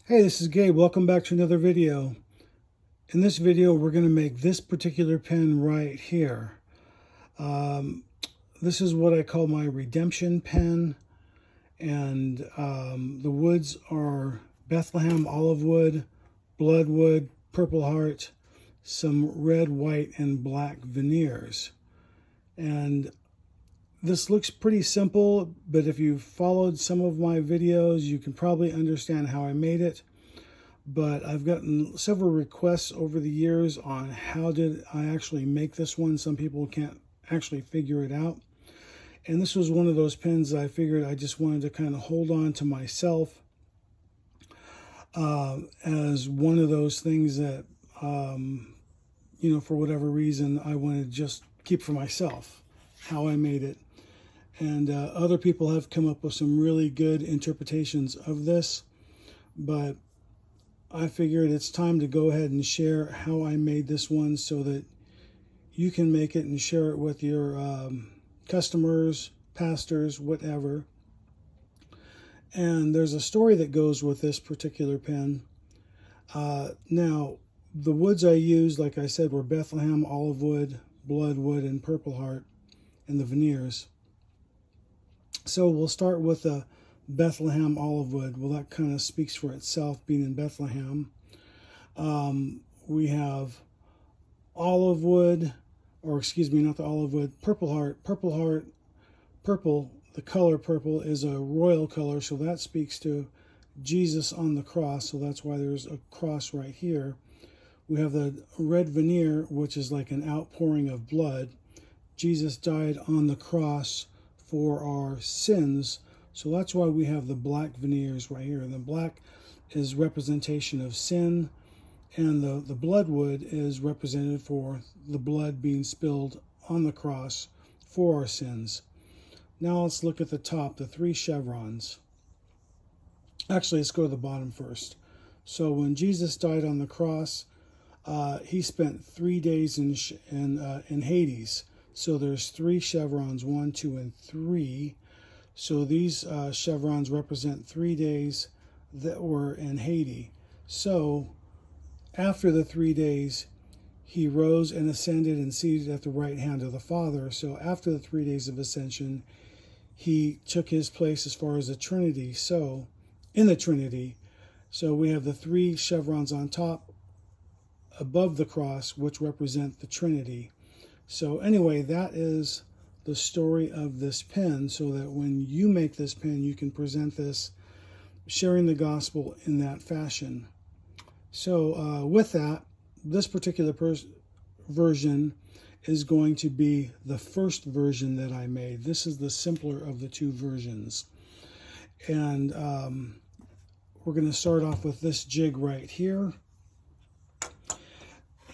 Hey, this is Gabe. Welcome back to another video. In this video, we're going to make this particular pen right here. This is what I call my redemption pen, and the woods are Bethlehem olive wood, Bloodwood, Purple Heart, some red, white, and black veneers. And this looks pretty simple, but if you've followed some of my videos, you can probably understand how I made it. But I've gotten several requests over the years on how did I actually make this one. Some people can't actually figure it out. And this was one of those pens that I figured I just wanted to kind of hold on to myself as one of those things that, for whatever reason, I wanted to just keep for myself, how I made it. And other people have come up with some really good interpretations of this, but I figured it's time to go ahead and share how I made this one so that you can make it and share it with your customers, pastors, whatever. And there's a story that goes with this particular pen. Now, the woods I used, like I said, were Bethlehem, olive wood, Bloodwood, and Purple Heart, and the veneers. So we'll start with the Bethlehem olive wood. Well, that kind of speaks for itself, being in Bethlehem. We have olive wood, or excuse me, not the olive wood, Purple Heart. Purple Heart, purple, the color purple is a royal color, so that speaks to Jesus on the cross, so that's why there's a cross right here. We have the red veneer, which is like an outpouring of blood. Jesus died on the cross for our sins, so that's why we have the black veneers right here. And the black is representation of sin, and the bloodwood is represented for the blood being spilled on the cross for our sins. Now let's look at the top, the three chevrons. Actually, let's go to the bottom first. So when Jesus died on the cross, he spent 3 days in Hades. So there's three chevrons, 1, 2, and 3. So these chevrons represent 3 days that were in Hades. So after the 3 days, he rose and ascended and seated at the right hand of the Father. So after the 3 days of ascension, he took his place as far as the Trinity. So in the Trinity, so we have the three chevrons on top above the cross, which represent the Trinity. So anyway, that is the story of this pen, so that when you make this pen, you can present this, sharing the gospel in that fashion. So with that, this particular version is going to be the first version that I made. This is the simpler of the two versions. And we're going to start off with this jig right here.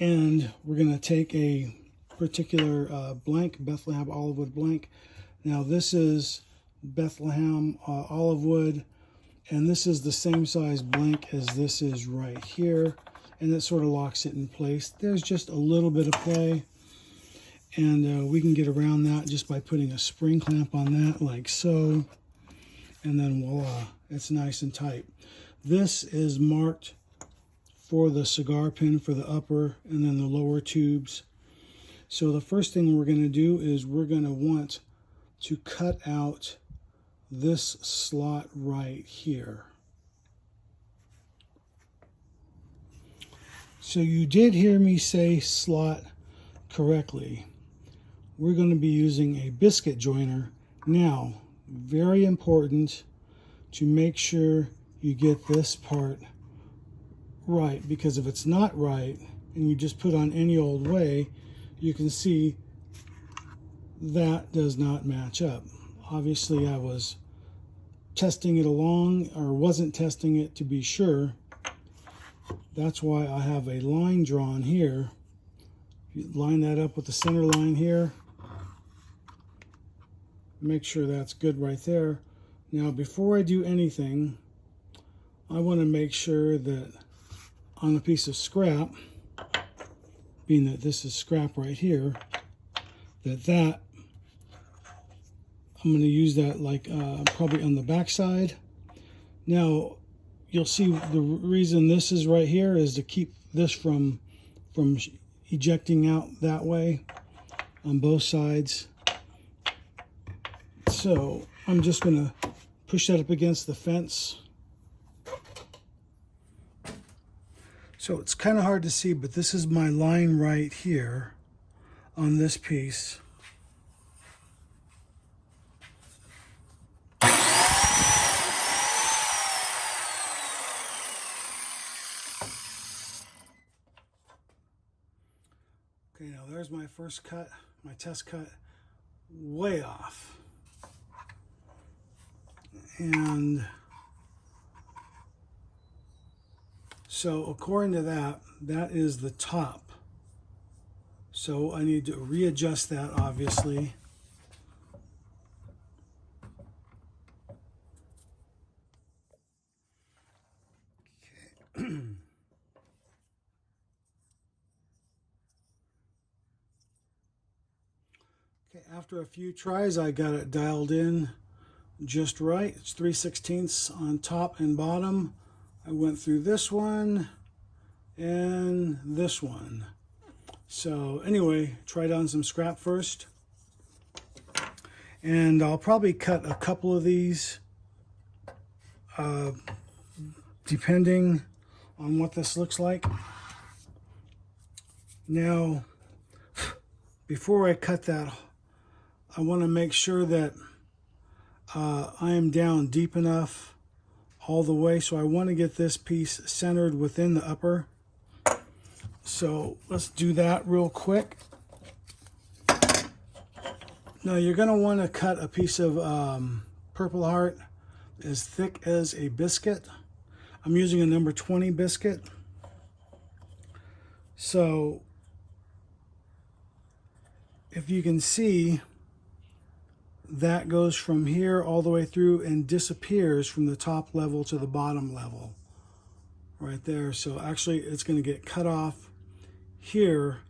And we're going to take a particular blank, Bethlehem olive wood blank. Now this is Bethlehem olive wood, and this is the same size blank as this is right here, and it sort of locks it in place. There's just a little bit of play, and we can get around that just by putting a spring clamp on that like so, and then voila, it's nice and tight. This is marked for the cigar pin for the upper and then the lower tubes. So the first thing we're going to do is we're going to want to cut out this slot right here. So you did hear me say slot correctly. We're going to be using a biscuit joiner. Now, very important to make sure you get this part right, because if it's not right and you just put on any old way, you can see that does not match up. Obviously, I was testing it along, or wasn't testing it to be sure. That's why I have a line drawn here. You line that up with the center line here. Make sure that's good right there. Now, before I do anything, I want to make sure that on a piece of scrap, being that this is scrap right here, that I'm going to use that like probably on the back side. Now, you'll see the reason this is right here is to keep this from ejecting out that way on both sides. So I'm just going to push that up against the fence. So it's kind of hard to see, but this is my line right here on this piece. Okay, now there's my first cut, my test cut, way off. And so according to that, that is the top. So I need to readjust that, obviously. Okay. Okay, after a few tries, I got it dialed in just right. It's 3/16 on top and bottom. I went through this one and this one. So anyway, tried on some scrap first. And I'll probably cut a couple of these depending on what this looks like. Now, before I cut that, I want to make sure that I am down deep enough all the way. So I want to get this piece centered within the upper. So let's do that real quick. Now you're going to want to cut a piece of Purple Heart as thick as a biscuit. I'm using a number 20 biscuit. So if you can see, that goes from here all the way through and disappears from the top level to the bottom level right there. So actually it's going to get cut off here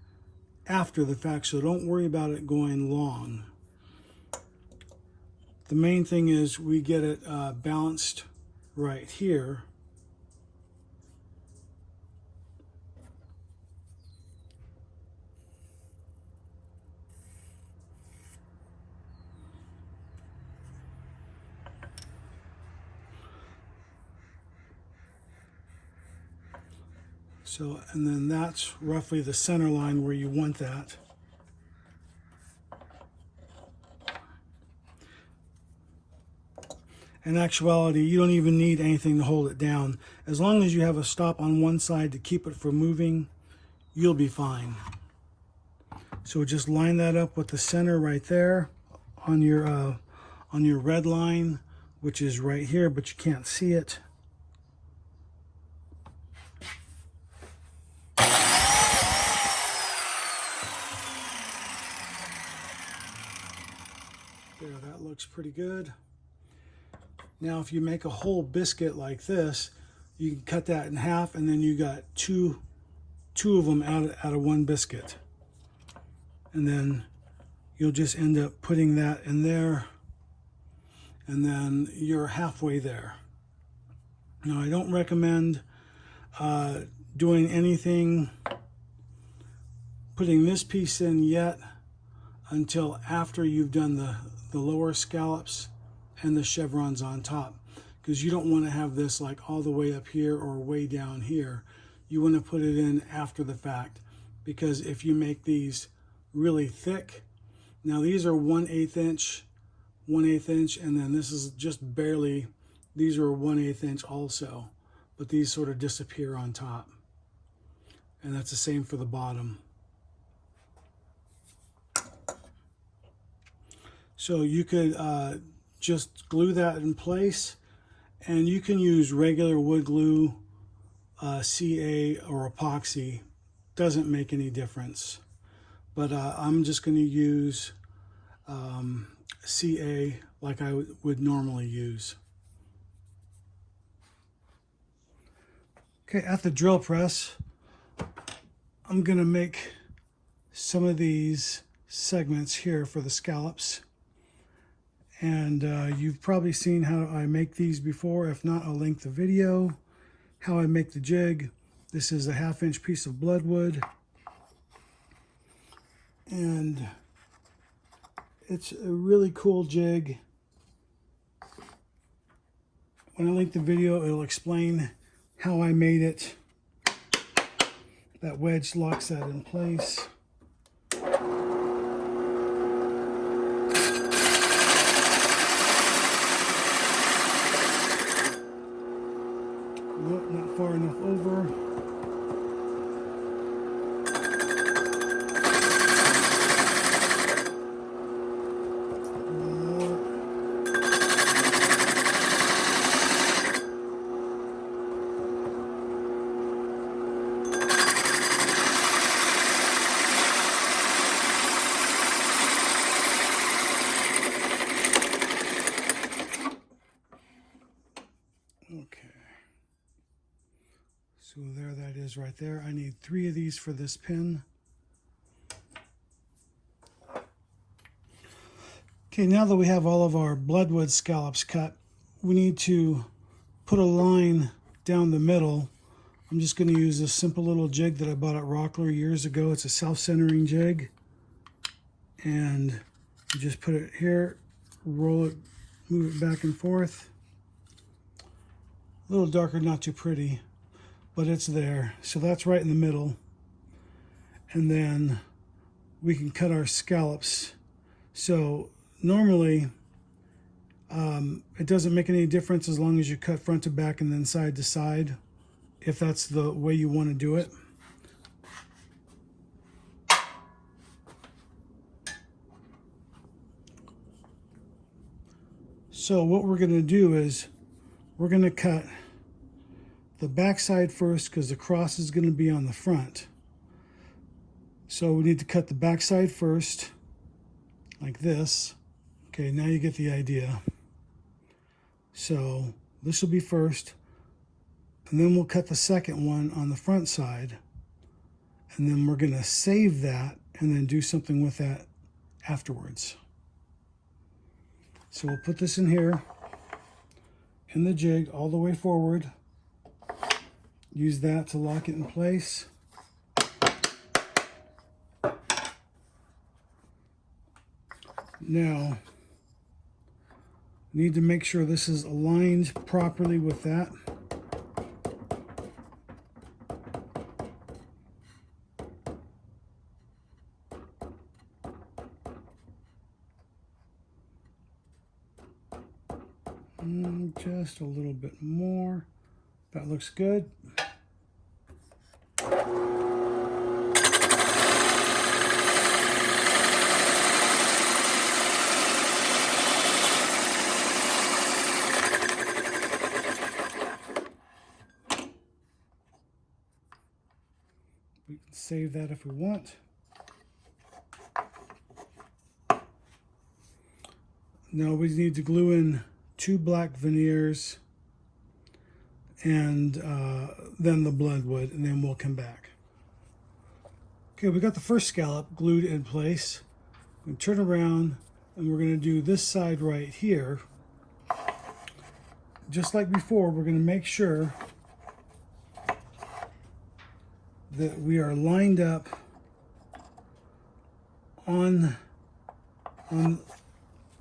after the fact, so don't worry about it going long. The main thing is we get it balanced right here. So, and then that's roughly the center line where you want that. In actuality, you don't even need anything to hold it down. As long as you have a stop on one side to keep it from moving, you'll be fine. So just line that up with the center right there on your red line, which is right here, but you can't see it. There, that looks pretty good. Now, if you make a whole biscuit like this, you can cut that in half, and then you got two of them out of one biscuit. And then you'll just end up putting that in there, and then you're halfway there. Now, I don't recommend doing anything, putting this piece in yet until after you've done the lower scallops and the chevrons on top, because you don't want to have this like all the way up here or way down here. You want to put it in after the fact, because if you make these really thick, now these are 1/8 inch, 1/8 inch, and then this is just barely, these are 1/8 inch also, but these sort of disappear on top. And that's the same for the bottom. So you could just glue that in place, and you can use regular wood glue, CA or epoxy. Doesn't make any difference. But I'm just going to use CA like I would normally use. Okay, at the drill press, I'm going to make some of these segments here for the scallops. And you've probably seen how I make these before. If not, I'll link the video. how I make the jig. This is a 1/2 inch piece of Bloodwood, and it's a really cool jig. When I link the video, it'll explain how I made it. That wedge locks that in place. Nope, not far enough over. Okay, so there that is right there. I need 3 of these for this pin. Okay, now that we have all of our Bloodwood scallops cut, we need to put a line down the middle. I'm just going to use this simple little jig that I bought at Rockler years ago. It's a self-centering jig, and you just put it here, roll it, move it back and forth. A little darker, not too pretty, but it's there. So that's right in the middle. And then we can cut our scallops. So normally, it doesn't make any difference as long as you cut front to back and then side to side, if that's the way you want to do it. So what we're going to do is we're going to cut the back side first because the cross is going to be on the front. So we need to cut the back side first, like this. Okay, now you get the idea. So this will be first, and then we'll cut the second one on the front side, and then we're going to save that and then do something with that afterwards. So we'll put this in here, in the jig, all the way forward. Use that to lock it in place. Now, need to make sure this is aligned properly with that. Just a little bit more. That looks good. We can save that if we want. Now we need to glue in 2 black veneers and then the Bloodwood, and then we'll come back. Okay, we got the first scallop glued in place. We turn around and we're going to do this side right here. Just like before, we're going to make sure that we are lined up on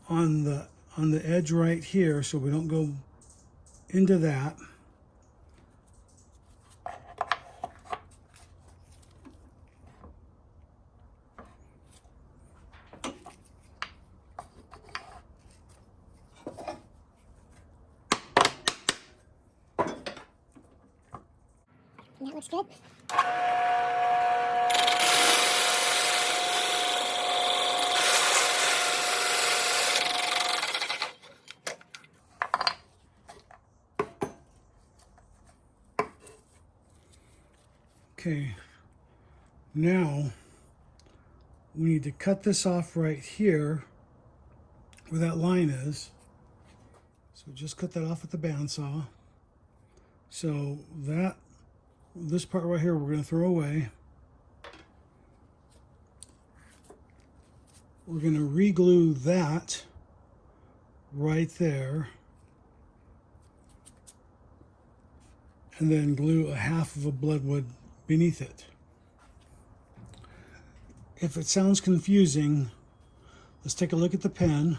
the edge right here, so we don't go into that. And that looks good. Okay, now we need to cut this off right here where that line is. So just cut that off with the bandsaw. So this part right here we're going to throw away. We're going to re-glue that right there. and then glue a half of a Bloodwood beneath it. If it sounds confusing, let's take a look at the pen.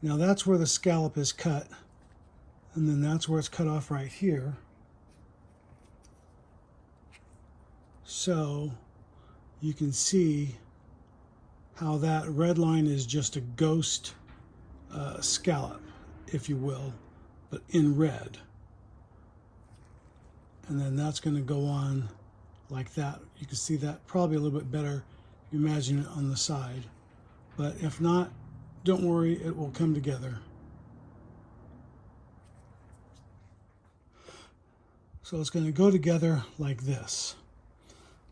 Now that's where the scallop is cut, and then that's where it's cut off right here. So you can see how that red line is just a ghost scallop, if you will, but in red. And then that's going to go on like that. You can see that probably a little bit better if you imagine it on the side. But if not, don't worry, it will come together. So it's going to go together like this.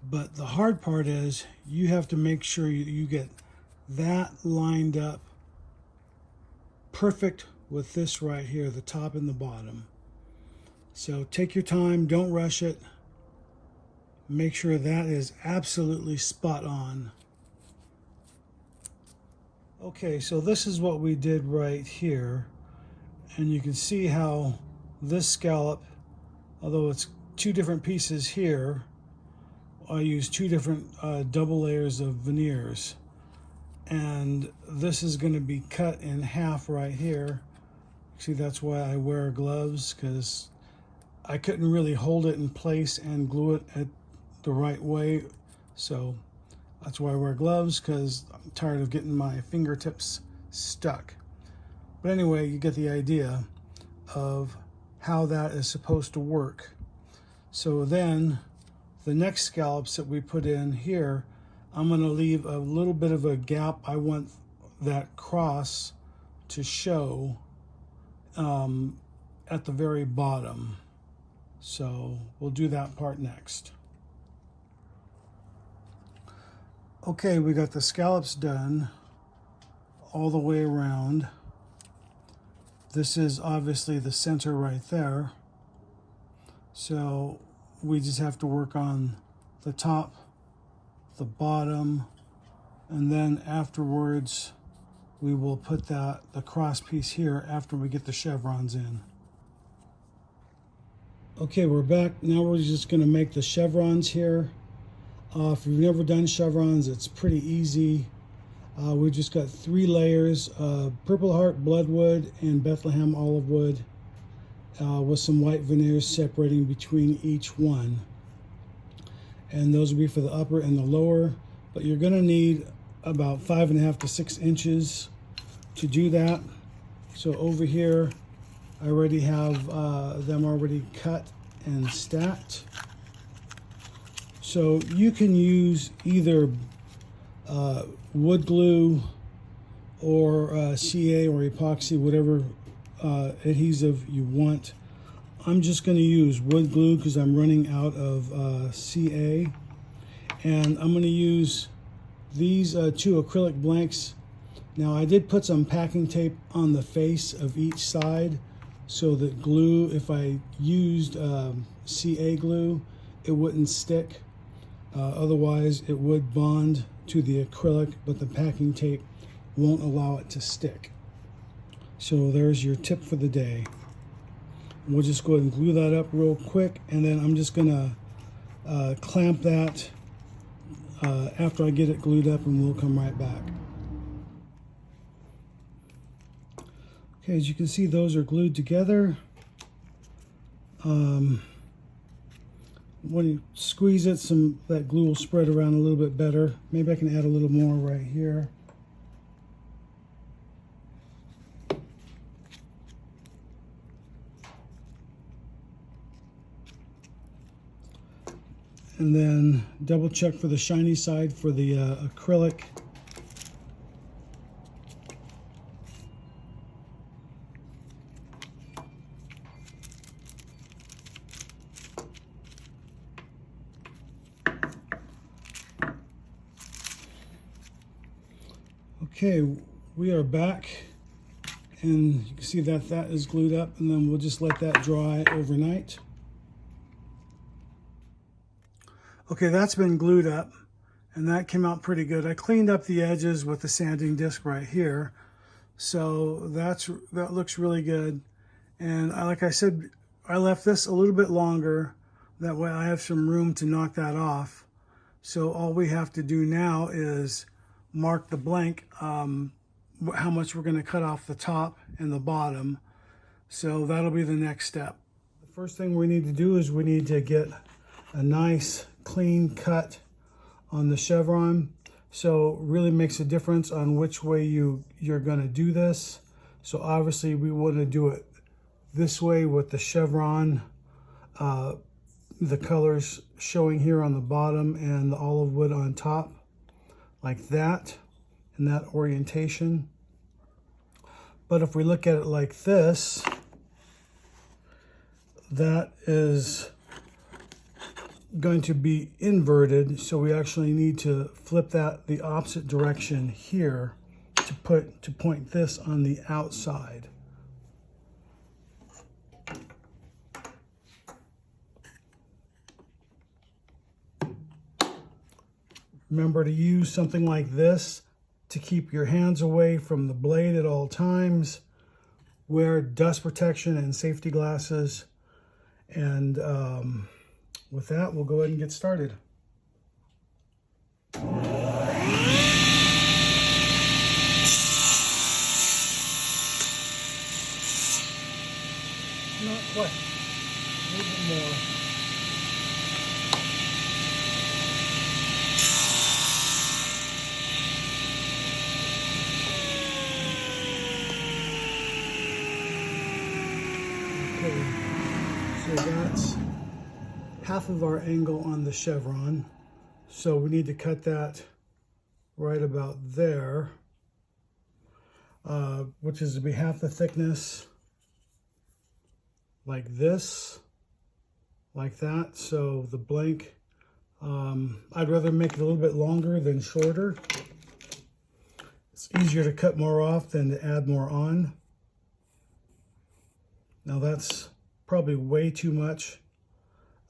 But the hard part is you have to make sure you get that lined up perfect with this right here, the top and the bottom. So take your time, don't rush it. Make sure that is absolutely spot on. Okay, so this is what we did right here. And you can see how this scallop, although it's two different pieces here, I used two different double layers of veneers. And this is going to be cut in half right here. See, that's why I wear gloves, because I couldn't really hold it in place and glue it at the right way. So that's why I wear gloves, because I'm tired of getting my fingertips stuck. But anyway, you get the idea of how that is supposed to work. So then the next scallops that we put in here, I'm going to leave a little bit of a gap. I want that cross to show at the very bottom. So we'll do that part next. Okay, we got the scallops done all the way around. This is obviously the center right there. So we just have to work on the top, the bottom, and then afterwards we will put the cross piece here after we get the chevrons in. Okay, we're back. Now we're just going to make the chevrons here. If you've never done chevrons, it's pretty easy. We've just got 3 layers, Purple Heart Bloodwood and Bethlehem olive wood, with some white veneers separating between each one. And those will be for the upper and the lower, but you're going to need about 5.5 to 6 inches to do that. So over here I already have them already cut and stacked. So you can use either wood glue or CA or epoxy, whatever adhesive you want. I'm just going to use wood glue because I'm running out of CA, and I'm going to use these 2 acrylic blanks. Now I did put some packing tape on the face of each side so that glue, if I used CA glue, it wouldn't stick. Otherwise it would bond to the acrylic, but the packing tape won't allow it to stick. So there's your tip for the day. We'll just go ahead and glue that up real quick, and then I'm just gonna clamp that after I get it glued up, and we'll come right back. Okay, as you can see, those are glued together. When you squeeze it, that glue will spread around a little bit better. Maybe I can add a little more right here. And then double check for the shiny side for the acrylic. Okay, we are back, and you can see that that is glued up, and then we'll just let that dry overnight. Okay, that's been glued up, and that came out pretty good. I cleaned up the edges with the sanding disc right here, so that looks really good. And like I said I left this a little bit longer. That way I have some room to knock that off. So all we have to do now is mark the blank, how much we're going to cut off the top and the bottom. So that'll be the next step. The first thing we need to do is we need to get a nice clean cut on the chevron. So really makes a difference on which way you're going to do this. So obviously we want to do it this way with the chevron, the colors showing here on the bottom and the olive wood on top, like that, in that orientation. But if we look at it like this, that is going to be inverted, so we actually need to flip that the opposite direction here to point this on the outside. Remember to use something like this to keep your hands away from the blade at all times. Wear dust protection and safety glasses. And with that, we'll go ahead and get started. Not quite. A little bit more. So that's half of our angle on the chevron. So we need to cut that right about there, which is to be half the thickness, like this, like that. So the blank, I'd rather make it a little bit longer than shorter. It's easier to cut more off than to add more on. Now that's probably way too much,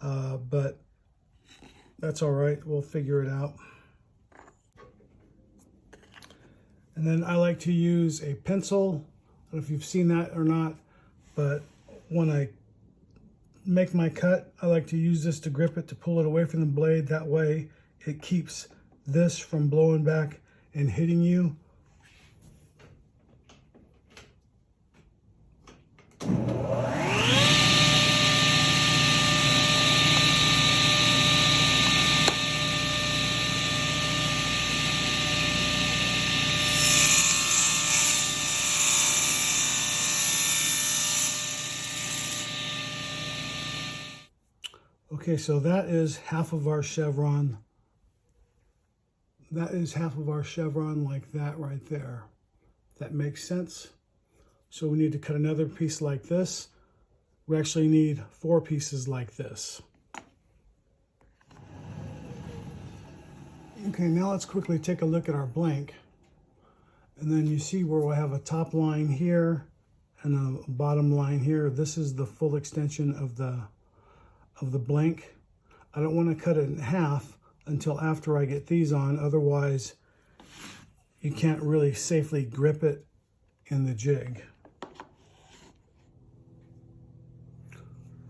but that's all right. We'll figure it out. And then I like to use a pencil. I don't know if you've seen that or not, but when I make my cut, I like to use this to grip it, to pull it away from the blade. That way it keeps this from blowing back and hitting you. Okay, so that is half of our chevron. That is half of our chevron, like that right there. That makes sense. So we need to cut another piece like this. We actually need 4 pieces like this. Okay, now let's quickly take a look at our blank. And then you see where we'll have a top line here and a bottom line here. This is the full extension of the blank. I don't want to cut it in half until after I get these on, otherwise you can't really safely grip it in the jig.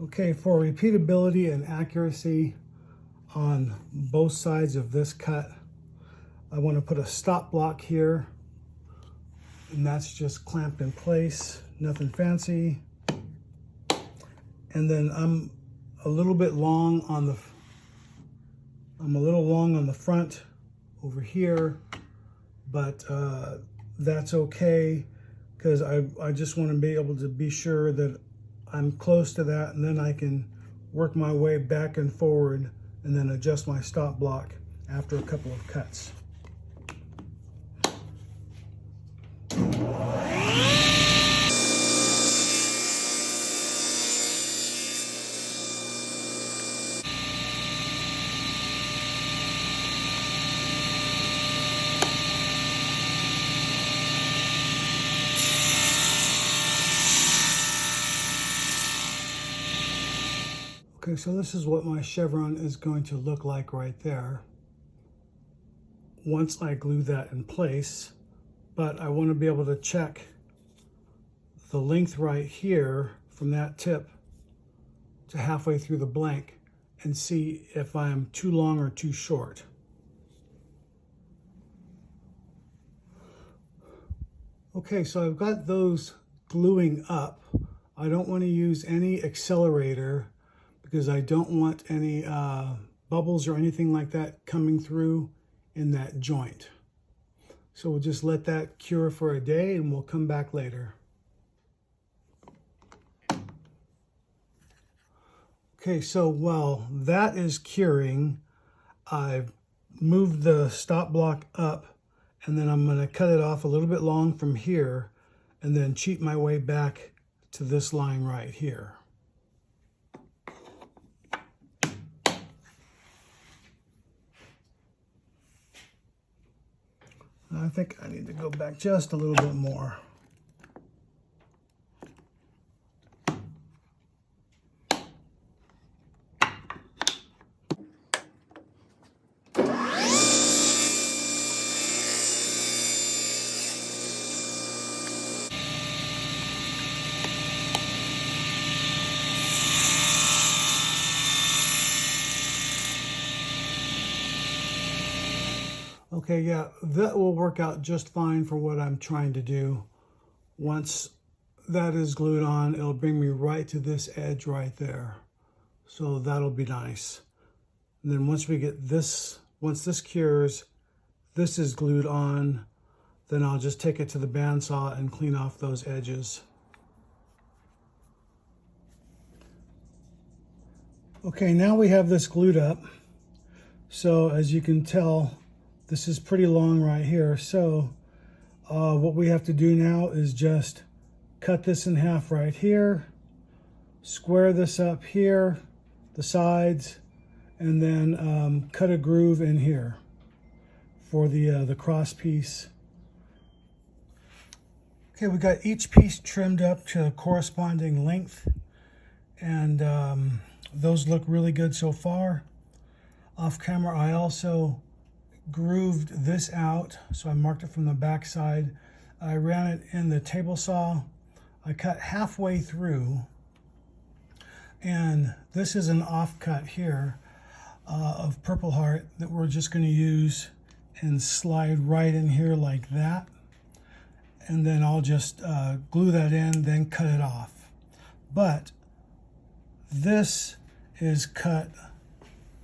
Okay, for repeatability and accuracy on both sides of this cut, I want to put a stop block here, and that's just clamped in place, nothing fancy. And then I'm a little long on the front over here, but that's okay, because I just want to be able to be sure that I'm close to that, and then I can work my way back and forward and then adjust my stop block after a couple of cuts. Okay, so this is what my chevron is going to look like right there once I glue that in place. But I want to be able to check the length right here from that tip to halfway through the blank and see if I'm too long or too short. Okay, so I've got those gluing up. I don't want to use any accelerator because I don't want any bubbles or anything like that coming through in that joint. So we'll just let that cure for a day and we'll come back later. Okay, so while that is curing, I've moved the stop block up, and then I'm going to cut it off a little bit long from here and then cheat my way back to this line right here. I think I need to go back just a little bit more. Okay, yeah, that will work out just fine for what I'm trying to do. Once that is glued on, it'll bring me right to this edge right there. So that'll be nice. And then once we get this, once this cures, this is glued on, then I'll just take it to the bandsaw and clean off those edges. Okay, now we have this glued up. So as you can tell, this is pretty long right here. So what we have to do now is just cut this in half right here, square this up here, the sides, and then cut a groove in here for the cross piece. Okay, we got each piece trimmed up to a corresponding length, and those look really good so far. Off camera, I also grooved this out, so I marked it from the back side. I ran it in the table saw. I cut halfway through, and this is an offcut here of Purple Heart that we're just going to use and slide right in here like that, and then I'll just glue that in, then cut it off. But this is cut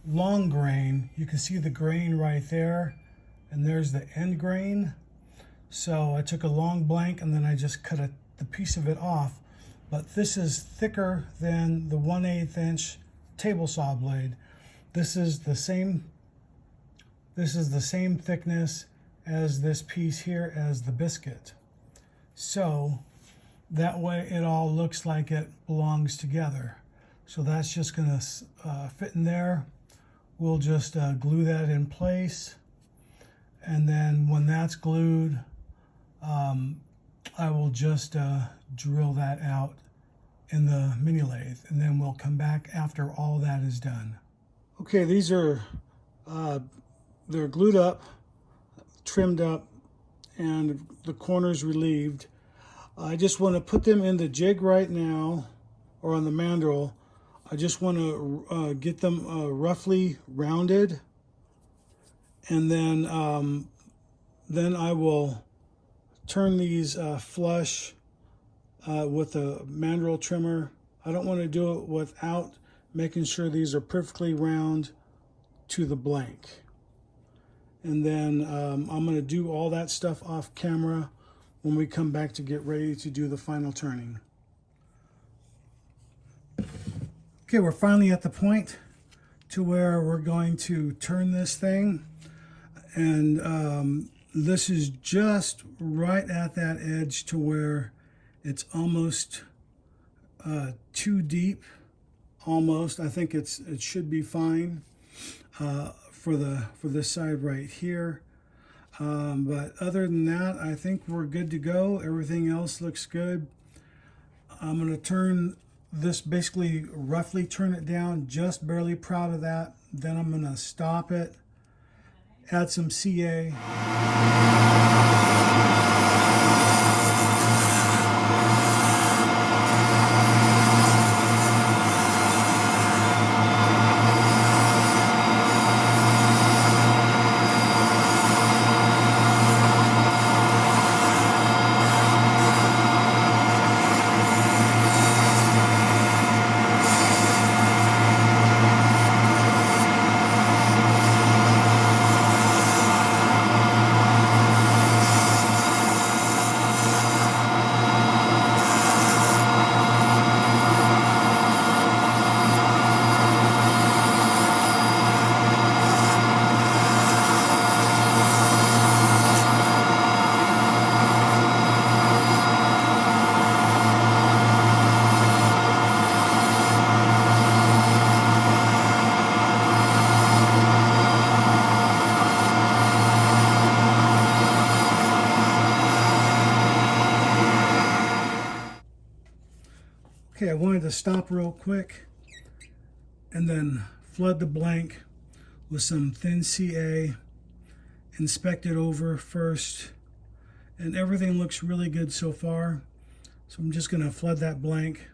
long grain. You can see the grain right there, and there's the end grain. So I took a long blank and then I just cut the piece of it off. But this is thicker than the 1/8 inch table saw blade. This is the same thickness as this piece here, as the biscuit. So that way it all looks like it belongs together. So that's just going to fit in there. We'll just glue that in place, and then when that's glued, I will just drill that out in the mini lathe, and then we'll come back after all that is done. Okay, these are they're glued up, trimmed up, and the corners relieved. I just want to put them in the jig right now, or on the mandrel. I just want to get them roughly rounded, and then I will turn these flush with a mandrel trimmer. I don't want to do it without making sure these are perfectly round to the blank. And then I'm going to do all that stuff off camera when we come back to get ready to do the final turning. Okay, we're finally at the point to where we're going to turn this thing, and this is just right at that edge to where it's almost too deep. Almost, I think it should be fine for this side right here. But other than that, I think we're good to go. Everything else looks good. I'm going to turn this, basically roughly turn it down, just barely proud of that. Then I'm going to stop it, add some CA. Okay, I wanted to stop real quick and then flood the blank with some thin CA, inspect it over first, and everything looks really good so far. So I'm just going to flood that blank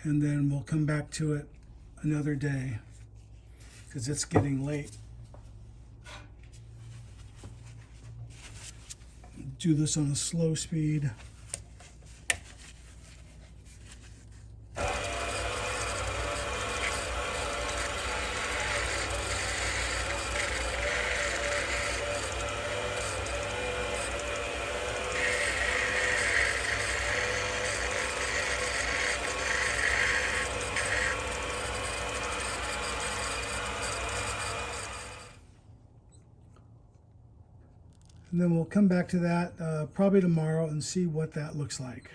and then we'll come back to it another day because it's getting late. Do this on a slow speed. And then we'll come back to that probably tomorrow and see what that looks like.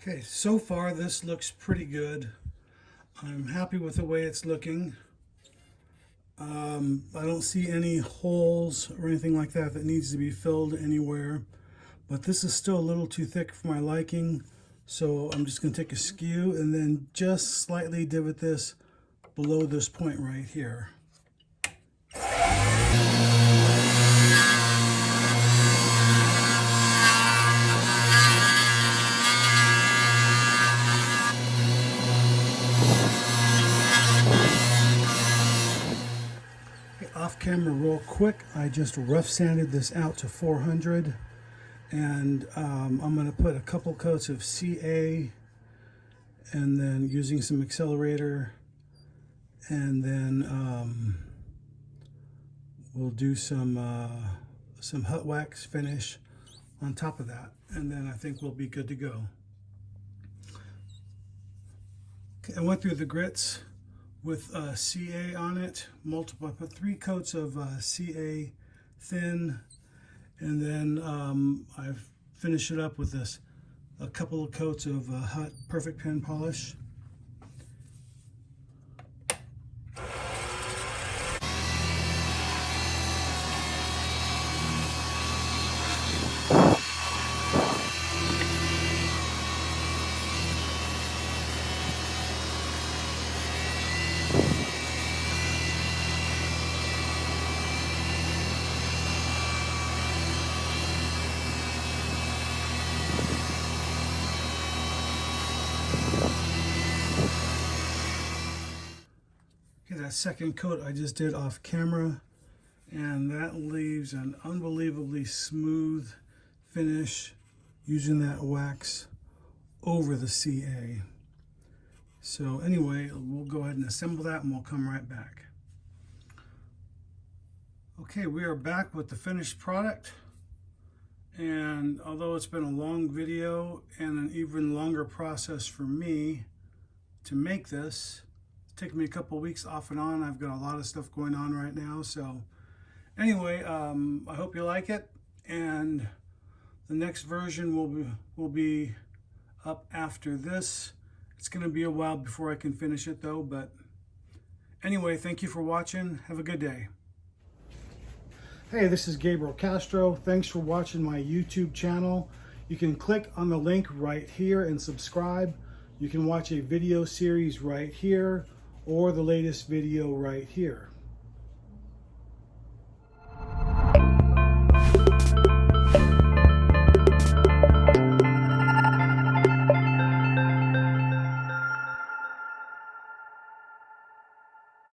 Okay, so far this looks pretty good. I'm happy with the way it's looking. I don't see any holes or anything like that that needs to be filled anywhere, but this is still a little too thick for my liking, so I'm just going to take a skew and then just slightly divot this below this point right here. Off camera real quick, I just rough sanded this out to 400, and I'm going to put a couple coats of CA and then using some accelerator, and then we'll do some hot wax finish on top of that, and then I think we'll be good to go. Okay, I went through the grits with CA on it, I put 3 coats of CA thin, and then I've finished it up with a couple of coats of hot perfect pen polish. That second coat I just did off camera, and that leaves an unbelievably smooth finish using that wax over the CA. So anyway, we'll go ahead and assemble that and we'll come right back. Okay, we are back with the finished product, and although it's been a long video and an even longer process for me to make this, taken me a couple weeks off and on. I've got a lot of stuff going on right now. So anyway, I hope you like it, and the next version will be up after this. It's going to be a while before I can finish it though, but anyway, thank you for watching. Have a good day. Hey, this is Gabriel Castro. Thanks for watching my YouTube channel. You can click on the link right here and subscribe. You can watch a video series right here, or the latest video right here.